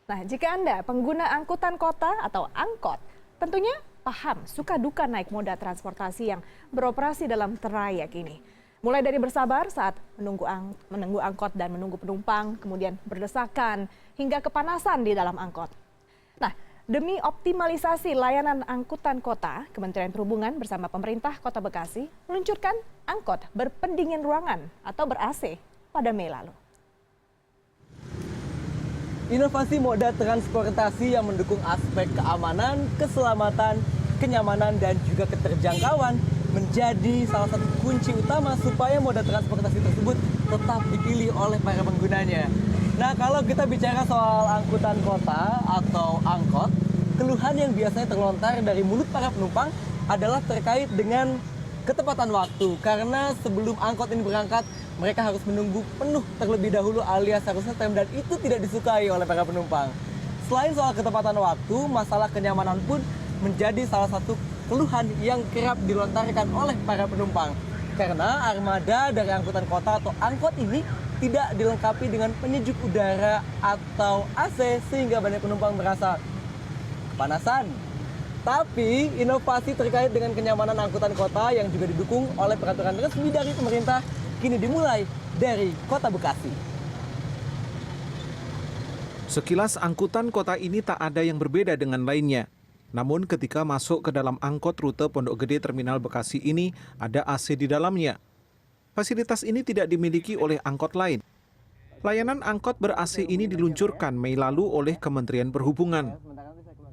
Nah, jika Anda pengguna angkutan kota atau angkot, tentunya paham suka duka naik moda transportasi yang beroperasi dalam trayek ini. Mulai dari bersabar saat menunggu angkot dan menunggu penumpang, kemudian berdesakan hingga kepanasan di dalam angkot. Nah, demi optimalisasi layanan angkutan kota, Kementerian Perhubungan bersama pemerintah Kota Bekasi meluncurkan angkot berpendingin ruangan atau ber-AC pada Mei lalu. Inovasi moda transportasi yang mendukung aspek keamanan, keselamatan, kenyamanan, dan juga keterjangkauan menjadi salah satu kunci utama supaya moda transportasi tersebut tetap dipilih oleh para penggunanya. Nah, kalau kita bicara soal angkutan kota atau angkot, keluhan yang biasanya terlontar dari mulut para penumpang adalah terkait dengan ketepatan waktu. Karena sebelum angkot ini berangkat, mereka harus menunggu penuh terlebih dahulu alias harus ngetem, dan itu tidak disukai oleh para penumpang. Selain soal ketepatan waktu, masalah kenyamanan pun menjadi salah satu keluhan yang kerap dilontarkan oleh para penumpang. Karena armada dari angkutan kota atau angkot ini tidak dilengkapi dengan penyejuk udara atau AC sehingga banyak penumpang merasa kepanasan. Tapi inovasi terkait dengan kenyamanan angkutan kota yang juga didukung oleh peraturan resmi dari pemerintah kini dimulai dari Kota Bekasi. Sekilas angkutan kota ini tak ada yang berbeda dengan lainnya. Namun ketika masuk ke dalam angkot rute Pondok Gede Terminal Bekasi ini, ada AC di dalamnya. Fasilitas ini tidak dimiliki oleh angkot lain. Layanan angkot ber-AC ini diluncurkan Mei lalu oleh Kementerian Perhubungan.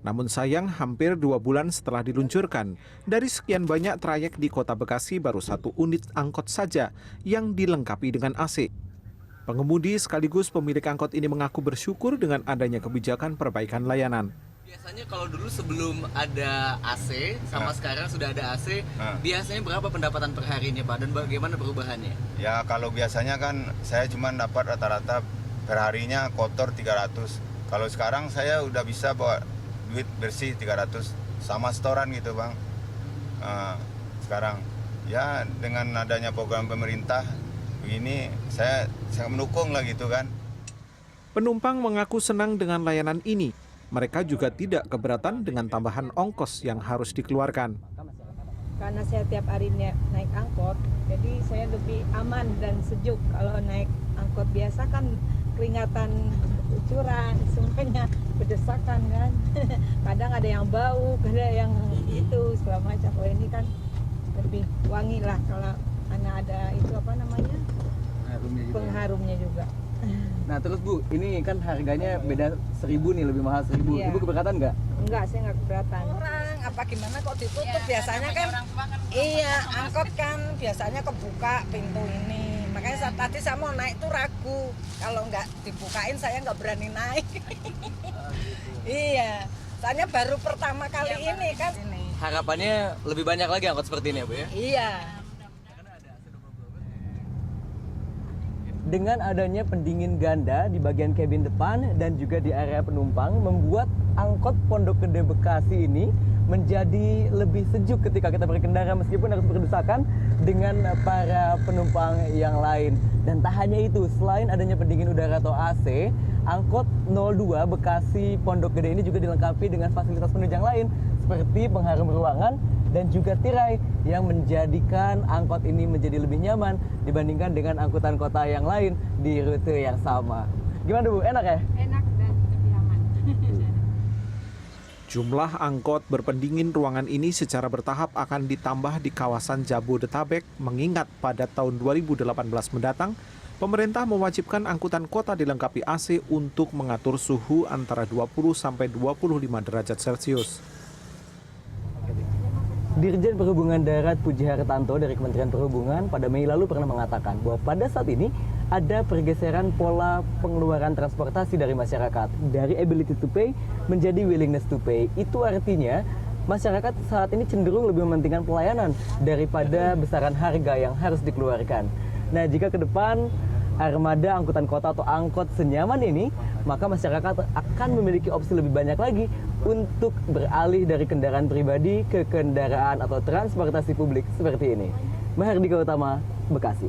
Namun sayang, hampir 2 bulan setelah diluncurkan, dari sekian banyak trayek di Kota Bekasi baru 1 unit angkot saja yang dilengkapi dengan AC. Pengemudi sekaligus pemilik angkot ini mengaku bersyukur dengan adanya kebijakan perbaikan layanan. Biasanya kalau dulu sebelum ada AC sama sekarang sudah ada AC, biasanya berapa pendapatan per harinya, Pak? Dan bagaimana perubahannya? Ya kalau biasanya kan saya cuma dapat rata-rata per harinya kotor 300. Kalau sekarang saya udah bisa bawa duit bersih 300 sama setoran gitu, Bang. Sekarang ya dengan adanya program pemerintah begini saya sangat mendukung lah gitu kan. Penumpang mengaku senang dengan layanan ini. Mereka juga tidak keberatan dengan tambahan ongkos yang harus dikeluarkan. Karena saya tiap hari naik angkot, jadi saya lebih aman dan sejuk. Kalau naik angkot biasa kan keringatan, curan, semuanya berdesakan kan. Kadang ada yang bau, ada yang itu segala macam. Kalau ini kan lebih wangi lah kalau karena ada itu apa namanya? Pengharumnya juga. Nah terus Bu, ini kan harganya beda 1.000 nih, lebih mahal 1.000. Iya. Ibu keberatan nggak? Enggak, saya nggak keberatan. Orang apa gimana kok ditutup biasanya kan? Iya, angkot kan biasanya kebuka pintu ini. Makanya tadi saya mau naik tuh ragu. Kalau nggak dibukain saya nggak berani naik. Iya, soalnya baru pertama kali ini kan. Harapannya lebih banyak lagi angkot seperti ini ya Bu ya? Iya. Dengan adanya pendingin ganda di bagian kabin depan dan juga di area penumpang membuat angkot Pondok Gede Bekasi ini menjadi lebih sejuk ketika kita berkendara meskipun harus berdesakan dengan para penumpang yang lain. Dan tak hanya itu, selain adanya pendingin udara atau AC, angkot 02 Bekasi Pondok Gede ini juga dilengkapi dengan fasilitas penunjang lain seperti pengharum ruangan dan juga tirai yang menjadikan angkot ini menjadi lebih nyaman dibandingkan dengan angkutan kota yang lain di rute yang sama. Gimana Bu, enak ya? Enak dan lebih aman. Jumlah angkot berpendingin ruangan ini secara bertahap akan ditambah di kawasan Jabodetabek, mengingat pada tahun 2018 mendatang, pemerintah mewajibkan angkutan kota dilengkapi AC untuk mengatur suhu antara 20 sampai 25 derajat Celcius. Dirjen Perhubungan Darat Puji Hartanto dari Kementerian Perhubungan pada Mei lalu pernah mengatakan bahwa pada saat ini ada pergeseran pola pengeluaran transportasi dari masyarakat dari ability to pay menjadi willingness to pay. Itu artinya masyarakat saat ini cenderung lebih mementingkan pelayanan daripada besaran harga yang harus dikeluarkan. Nah, jika ke depan armada angkutan kota atau angkot senyaman ini, maka masyarakat akan memiliki opsi lebih banyak lagi untuk beralih dari kendaraan pribadi ke kendaraan atau transportasi publik seperti ini. Mahardika Utama, Bekasi.